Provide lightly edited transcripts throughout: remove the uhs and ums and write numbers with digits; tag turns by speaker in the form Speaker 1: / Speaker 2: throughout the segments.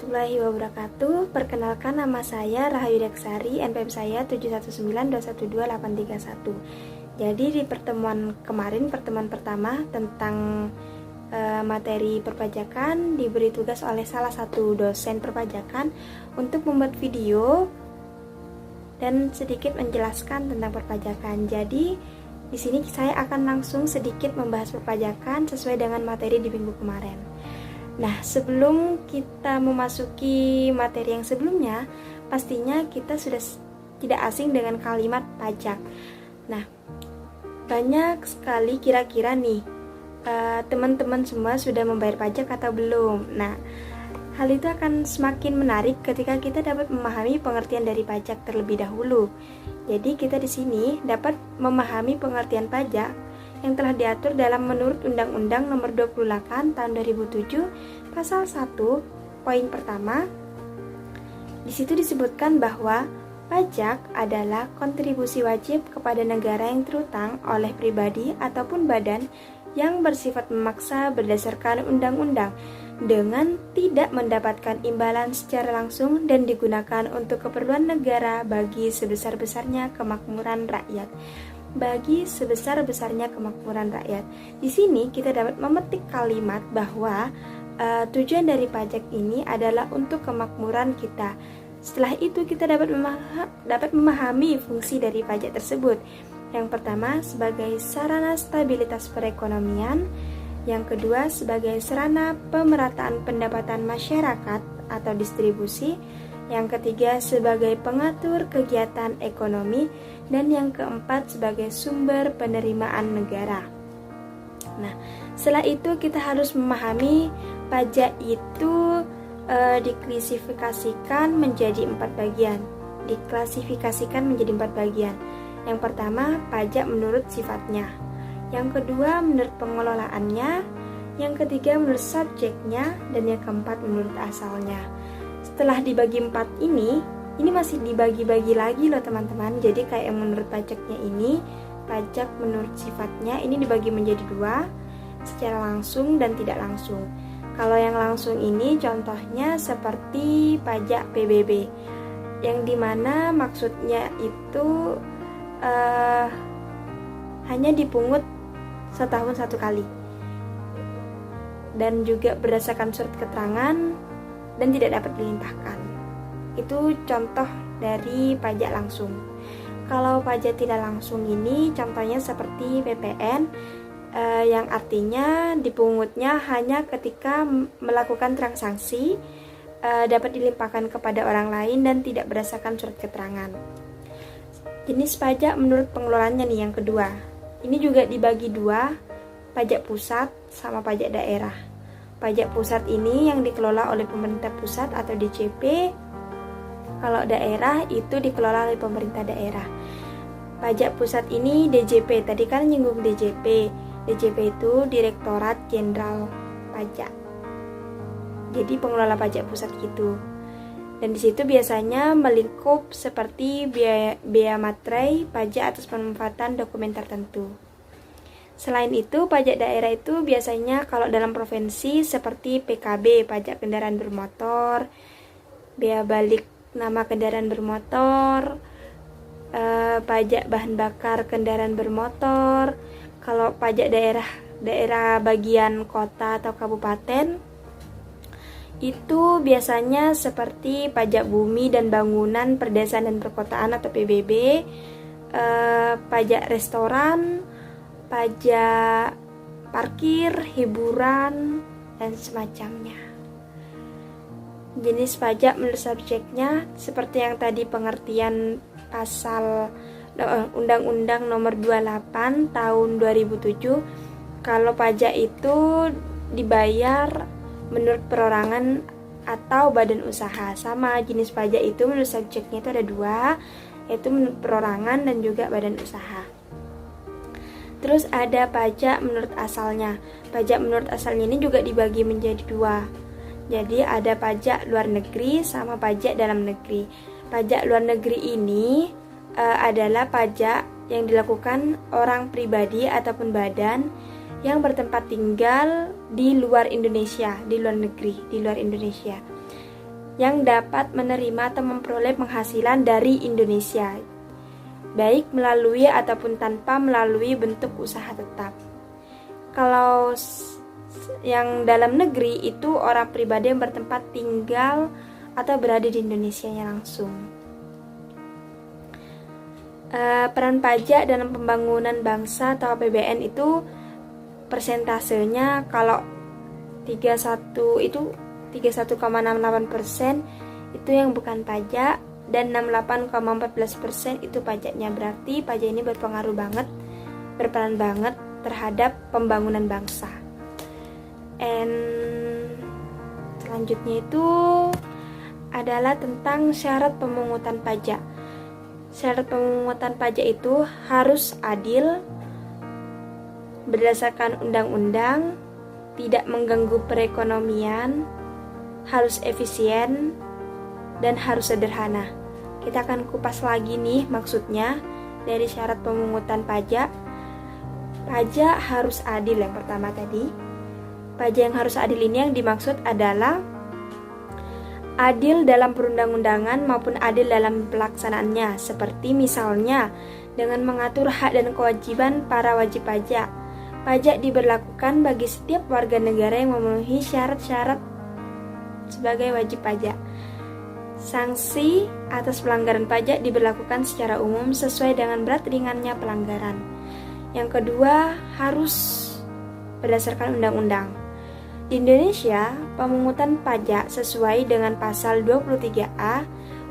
Speaker 1: warahmatullahi wabarakatuh. Perkenalkan, nama saya Rahayu Deksari, NPM saya 719212831. Jadi di pertemuan kemarin, pertemuan pertama tentang materi perpajakan, diberi tugas oleh salah satu dosen perpajakan untuk membuat video dan sedikit menjelaskan tentang perpajakan. Jadi di sini saya akan langsung sedikit membahas perpajakan sesuai dengan materi di minggu kemarin. Nah, sebelum kita memasuki materi yang sebelumnya, pastinya kita sudah tidak asing dengan kalimat pajak. Nah, banyak sekali kira-kira nih, teman-teman semua sudah membayar pajak atau belum? Nah, hal itu akan semakin menarik ketika kita dapat memahami pengertian dari pajak terlebih dahulu. Jadi, kita di sini dapat memahami pengertian pajak yang telah diatur dalam menurut Undang-Undang Nomor 28 Tahun 2007 Pasal 1 poin pertama. Di situ disebutkan bahwa pajak adalah kontribusi wajib kepada negara yang terutang oleh pribadi ataupun badan yang bersifat memaksa berdasarkan undang-undang dengan tidak mendapatkan imbalan secara langsung dan digunakan untuk keperluan negara bagi sebesar-besarnya kemakmuran rakyat. Bagi sebesar-besarnya kemakmuran rakyat. Di sini kita dapat memetik kalimat bahwa tujuan dari pajak ini adalah untuk kemakmuran kita. Setelah itu kita dapat memahami fungsi dari pajak tersebut. Yang pertama sebagai sarana stabilitas perekonomian, yang kedua sebagai sarana pemerataan pendapatan masyarakat atau distribusi, yang ketiga sebagai pengatur kegiatan ekonomi, dan yang keempat sebagai sumber penerimaan negara. Nah, setelah itu kita harus memahami pajak itu diklasifikasikan menjadi 4 bagian. Yang pertama, pajak menurut sifatnya. Yang kedua, menurut pengelolaannya. Yang ketiga, menurut subjeknya. Dan yang keempat, menurut asalnya. Setelah dibagi 4 ini masih dibagi-bagi lagi loh teman-teman. Jadi kayak yang menurut pajaknya ini, pajak menurut sifatnya ini dibagi menjadi 2, secara langsung dan tidak langsung. Kalau yang langsung ini contohnya seperti pajak PBB, yang dimana maksudnya itu hanya dipungut setahun 1 kali dan juga berdasarkan surat keterangan dan tidak dapat dilimpahkan. Itu contoh dari pajak langsung. Kalau pajak tidak langsung ini contohnya seperti PPN, yang artinya dipungutnya hanya ketika melakukan transaksi, dapat dilimpahkan kepada orang lain dan tidak berdasarkan surat keterangan. Jenis pajak menurut pengelolaannya nih yang kedua. Ini juga dibagi 2, pajak pusat sama pajak daerah. Pajak pusat ini yang dikelola oleh pemerintah pusat atau DJP. Kalau daerah itu dikelola oleh pemerintah daerah. Pajak pusat ini DJP, tadi kan nyinggung DJP. DJP itu Direktorat Jenderal Pajak. Jadi pengelola pajak pusat gitu. Dan di situ biasanya melingkup seperti biaya materai, pajak atas pemanfaatan dokumen tertentu. Selain itu, pajak daerah itu biasanya kalau dalam provinsi seperti PKB, pajak kendaraan bermotor, bea balik nama kendaraan bermotor, pajak bahan bakar kendaraan bermotor. Kalau pajak daerah bagian kota atau kabupaten, itu biasanya seperti pajak bumi dan bangunan perdesaan dan perkotaan atau PBB, pajak restoran, pajak parkir, hiburan, dan semacamnya. Jenis pajak menurut subjeknya seperti yang tadi pengertian pasal Undang-Undang Nomor 28 Tahun 2007. Kalau pajak itu dibayar menurut perorangan atau badan usaha. Sama jenis pajak itu menurut subjeknya itu ada 2, yaitu menurut perorangan dan juga badan usaha. Terus ada pajak menurut asalnya. Pajak menurut asalnya ini juga dibagi menjadi 2. Jadi ada pajak luar negeri sama pajak dalam negeri. Pajak luar negeri ini adalah pajak yang dilakukan orang pribadi ataupun badan yang bertempat tinggal di luar Indonesia, di luar negeri, di luar Indonesia. yang dapat menerima atau memperoleh penghasilan dari Indonesia, baik melalui ataupun tanpa melalui bentuk usaha tetap. Kalau yang dalam negeri itu orang pribadi yang bertempat tinggal atau berada di Indonesianya langsung. Peran pajak dalam pembangunan bangsa atau APBN itu persentasenya kalau 31 itu 31,68% itu yang bukan pajak, dan 68,14% itu pajaknya. Berarti pajak ini berpengaruh banget, berperan banget terhadap pembangunan bangsa. And selanjutnya itu adalah tentang syarat pemungutan pajak. Syarat pemungutan pajak itu harus adil, berdasarkan undang-undang, tidak mengganggu perekonomian, harus efisien, dan harus sederhana. Kita akan kupas lagi nih maksudnya dari syarat pemungutan pajak. Pajak harus adil yang pertama tadi. Pajak yang harus adil ini yang dimaksud adalah adil dalam perundang-undangan maupun adil dalam pelaksanaannya, seperti misalnya dengan mengatur hak dan kewajiban para wajib pajak. Pajak diberlakukan bagi setiap warga negara yang memenuhi syarat-syarat sebagai wajib pajak. Sanksi atas pelanggaran pajak diberlakukan secara umum sesuai dengan berat ringannya pelanggaran. Yang kedua, harus berdasarkan undang-undang. Di Indonesia, pemungutan pajak sesuai dengan pasal 23A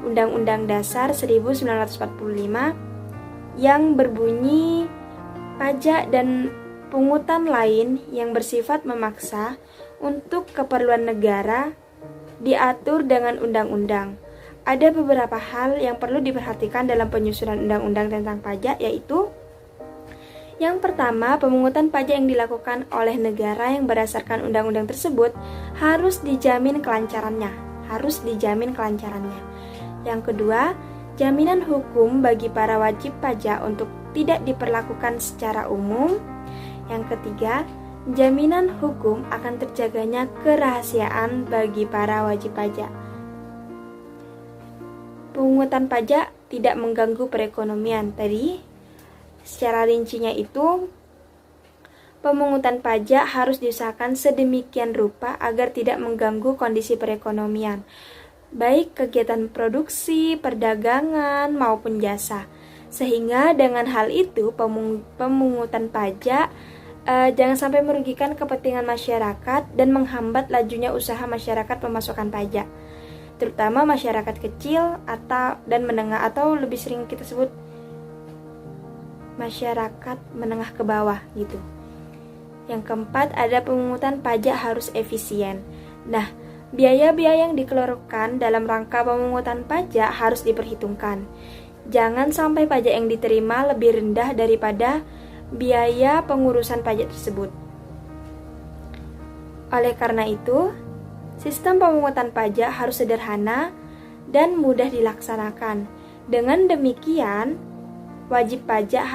Speaker 1: Undang-Undang Dasar 1945 yang berbunyi pajak dan pungutan lain yang bersifat memaksa untuk keperluan negara diatur dengan undang-undang. Ada beberapa hal yang perlu diperhatikan dalam penyusunan undang-undang tentang pajak, yaitu yang pertama, pemungutan pajak yang dilakukan oleh negara yang berdasarkan undang-undang tersebut harus dijamin kelancarannya. Yang kedua, jaminan hukum bagi para wajib pajak untuk tidak diperlakukan secara umum. Yang ketiga, jaminan hukum akan terjaganya kerahasiaan bagi para wajib pajak. Pemungutan pajak tidak mengganggu perekonomian. Tadi secara rincinya itu, pemungutan pajak harus diusahakan sedemikian rupa agar tidak mengganggu kondisi perekonomian, baik kegiatan produksi, perdagangan, maupun jasa. Sehingga dengan hal itu, pemungutan pajak jangan sampai merugikan kepentingan masyarakat dan menghambat lajunya usaha masyarakat pemasukan pajak, terutama masyarakat kecil dan menengah, atau lebih sering kita sebut masyarakat menengah ke bawah gitu. Yang keempat, ada pemungutan pajak harus efisien. Nah, biaya-biaya yang dikeluarkan dalam rangka pemungutan pajak harus diperhitungkan. Jangan sampai pajak yang diterima lebih rendah daripada biaya pengurusan pajak tersebut. Oleh karena itu, sistem pemungutan pajak harus sederhana dan mudah dilaksanakan. Dengan demikian, wajib pajak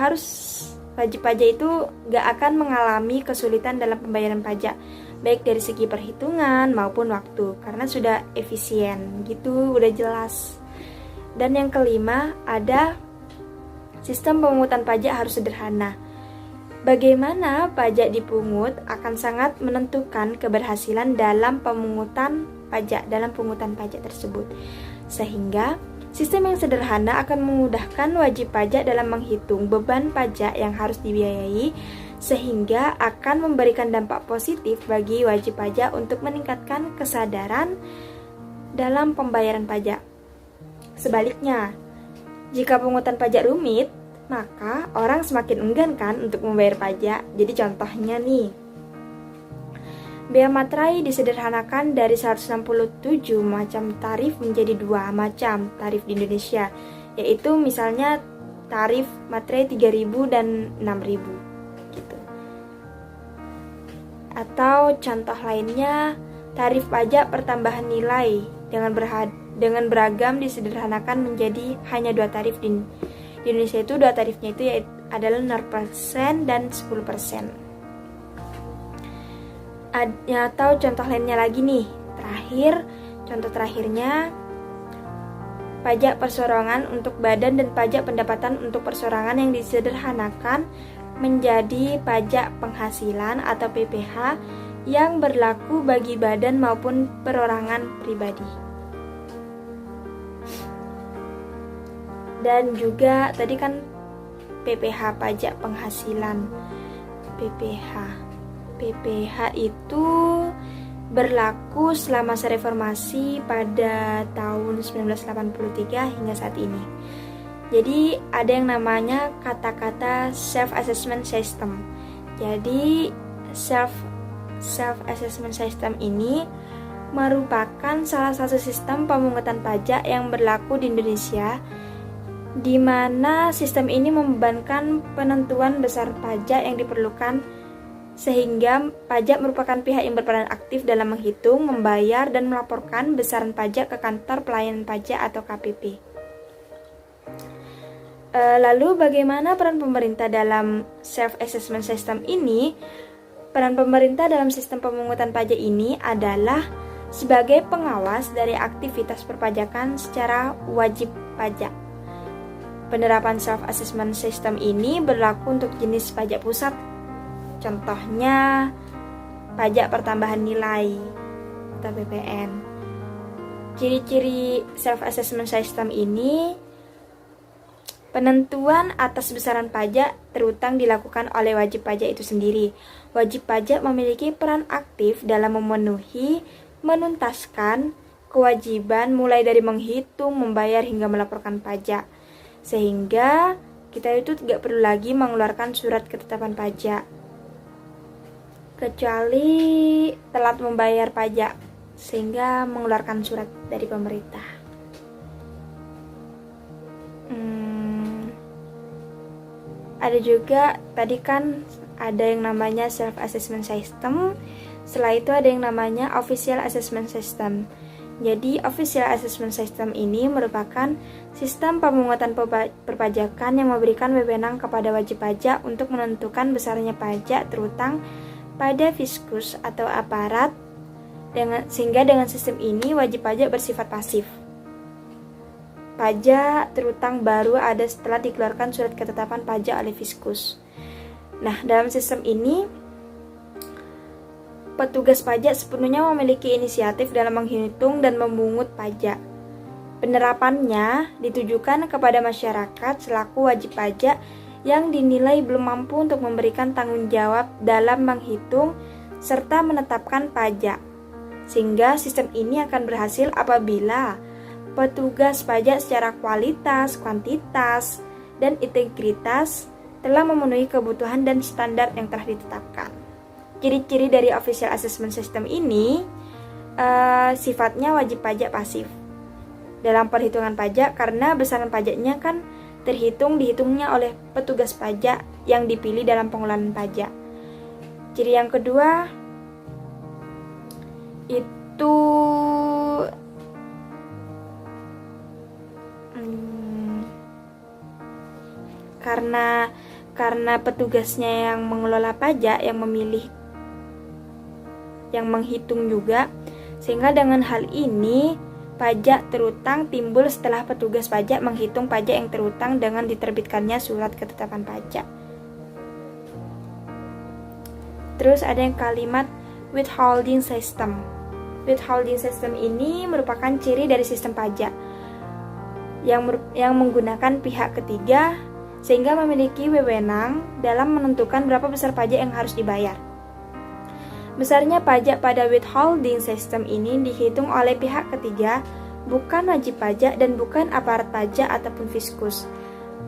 Speaker 1: itu gak akan mengalami kesulitan dalam pembayaran pajak, baik dari segi perhitungan maupun waktu, karena sudah efisien gitu, udah jelas. Dan yang kelima, ada sistem pemungutan pajak harus sederhana. Bagaimana pajak dipungut akan sangat menentukan keberhasilan dalam pungutan pajak tersebut. Sehingga sistem yang sederhana akan memudahkan wajib pajak dalam menghitung beban pajak yang harus dibiayai, sehingga akan memberikan dampak positif bagi wajib pajak untuk meningkatkan kesadaran dalam pembayaran pajak. Sebaliknya, jika pungutan pajak rumit, maka orang semakin enggan kan untuk membayar pajak. Jadi contohnya nih, bea materai disederhanakan dari 167 macam tarif menjadi 2 macam tarif di Indonesia, yaitu misalnya tarif materai 3.000 dan 6.000 gitu. Atau contoh lainnya, tarif pajak pertambahan nilai dengan beragam disederhanakan menjadi hanya 2 tarif di Indonesia. Itu 2 tarifnya itu adalah 0% dan 10%. Atau contoh lainnya lagi nih, terakhir Contoh terakhirnya, pajak persorangan untuk badan dan pajak pendapatan untuk persorangan yang disederhanakan menjadi pajak penghasilan atau PPh yang berlaku bagi badan maupun perorangan pribadi. Dan juga tadi kan PPh, pajak penghasilan. PPh itu berlaku selama masa reformasi pada tahun 1983 hingga saat ini. Jadi ada yang namanya kata-kata self-assessment system. Jadi self-assessment system ini merupakan salah satu sistem pemungutan pajak yang berlaku di Indonesia, di mana sistem ini membebankan penentuan besar pajak yang diperlukan, sehingga pajak merupakan pihak yang berperan aktif dalam menghitung, membayar, dan melaporkan besaran pajak ke kantor pelayanan pajak atau KPP. Lalu bagaimana peran pemerintah dalam self-assessment system ini? Peran pemerintah dalam sistem pemungutan pajak ini adalah sebagai pengawas dari aktivitas perpajakan secara wajib pajak. Penerapan self-assessment system ini berlaku untuk jenis pajak pusat. Contohnya pajak pertambahan nilai atau PPN. Ciri-ciri self-assessment system ini, penentuan atas besaran pajak terutang dilakukan oleh wajib pajak itu sendiri. Wajib pajak memiliki peran aktif dalam memenuhi, menuntaskan kewajiban mulai dari menghitung, membayar hingga melaporkan pajak. Sehingga kita itu tidak perlu lagi mengeluarkan surat ketetapan pajak, kecuali telat membayar pajak, sehingga mengeluarkan surat dari pemerintah. Ada juga tadi kan ada yang namanya self-assessment system, setelah itu ada yang namanya official assessment system. Jadi official assessment system ini merupakan sistem pemungutan perpajakan yang memberikan wewenang kepada wajib pajak untuk menentukan besarnya pajak terutang pada fiskus atau aparat, sehingga dengan sistem ini wajib pajak bersifat pasif. Pajak terutang baru ada setelah dikeluarkan surat ketetapan pajak oleh fiskus. Nah, dalam sistem ini petugas pajak sepenuhnya memiliki inisiatif dalam menghitung dan memungut pajak. Penerapannya ditujukan kepada masyarakat selaku wajib pajak yang dinilai belum mampu untuk memberikan tanggung jawab dalam menghitung serta menetapkan pajak. Sehingga sistem ini akan berhasil apabila petugas pajak secara kualitas, kuantitas, dan integritas telah memenuhi kebutuhan dan standar yang telah ditetapkan. Ciri-ciri dari official assessment system ini sifatnya wajib pajak pasif dalam perhitungan pajak, karena besaran pajaknya kan dihitungnya oleh petugas pajak yang dipilih dalam pengelolaan pajak. Ciri yang kedua itu karena petugasnya yang mengelola pajak, yang memilih, yang menghitung juga, sehingga dengan hal ini pajak terutang timbul setelah petugas pajak menghitung pajak yang terutang dengan diterbitkannya surat ketetapan pajak. Terus ada yang kalimat withholding system. Withholding system ini merupakan ciri dari sistem pajak yang menggunakan pihak ketiga sehingga memiliki wewenang dalam menentukan berapa besar pajak yang harus dibayar. Besarnya pajak pada withholding system ini dihitung oleh pihak ketiga, bukan wajib pajak dan bukan aparat pajak ataupun fiskus.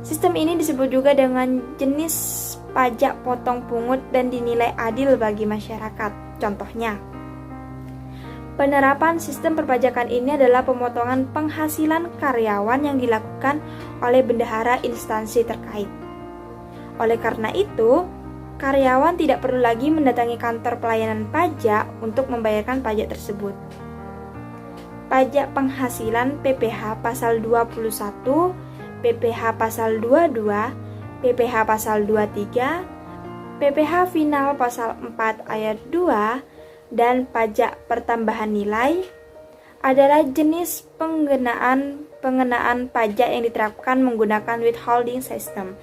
Speaker 1: Sistem ini disebut juga dengan jenis pajak potong pungut dan dinilai adil bagi masyarakat. Contohnya, penerapan sistem perpajakan ini adalah pemotongan penghasilan karyawan yang dilakukan oleh bendahara instansi terkait. Oleh karena itu, karyawan tidak perlu lagi mendatangi kantor pelayanan pajak untuk membayarkan pajak tersebut. Pajak penghasilan PPh pasal 21, PPh pasal 22, PPh pasal 23, PPh final pasal 4 ayat 2, dan pajak pertambahan nilai adalah jenis pengenaan pajak yang diterapkan menggunakan withholding system.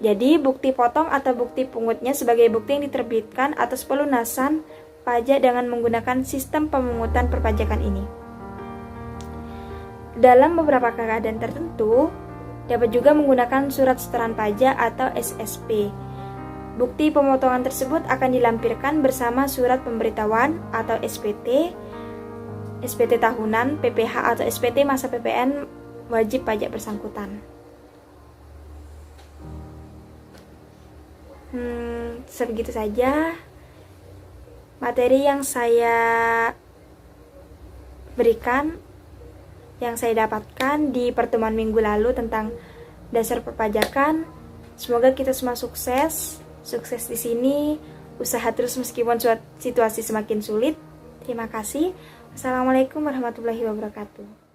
Speaker 1: Jadi, bukti potong atau bukti pungutnya sebagai bukti yang diterbitkan atas pelunasan pajak dengan menggunakan sistem pemungutan perpajakan ini. Dalam beberapa keadaan tertentu, dapat juga menggunakan surat setoran pajak atau SSP. Bukti pemotongan tersebut akan dilampirkan bersama surat pemberitahuan atau SPT, SPT tahunan, PPH atau SPT masa PPN wajib pajak bersangkutan. Sebegitu saja materi yang saya berikan, yang saya dapatkan di pertemuan minggu lalu tentang dasar perpajakan. Semoga kita semua sukses di sini, usaha terus meskipun situasi semakin sulit. Terima kasih. Wassalamualaikum warahmatullahi wabarakatuh.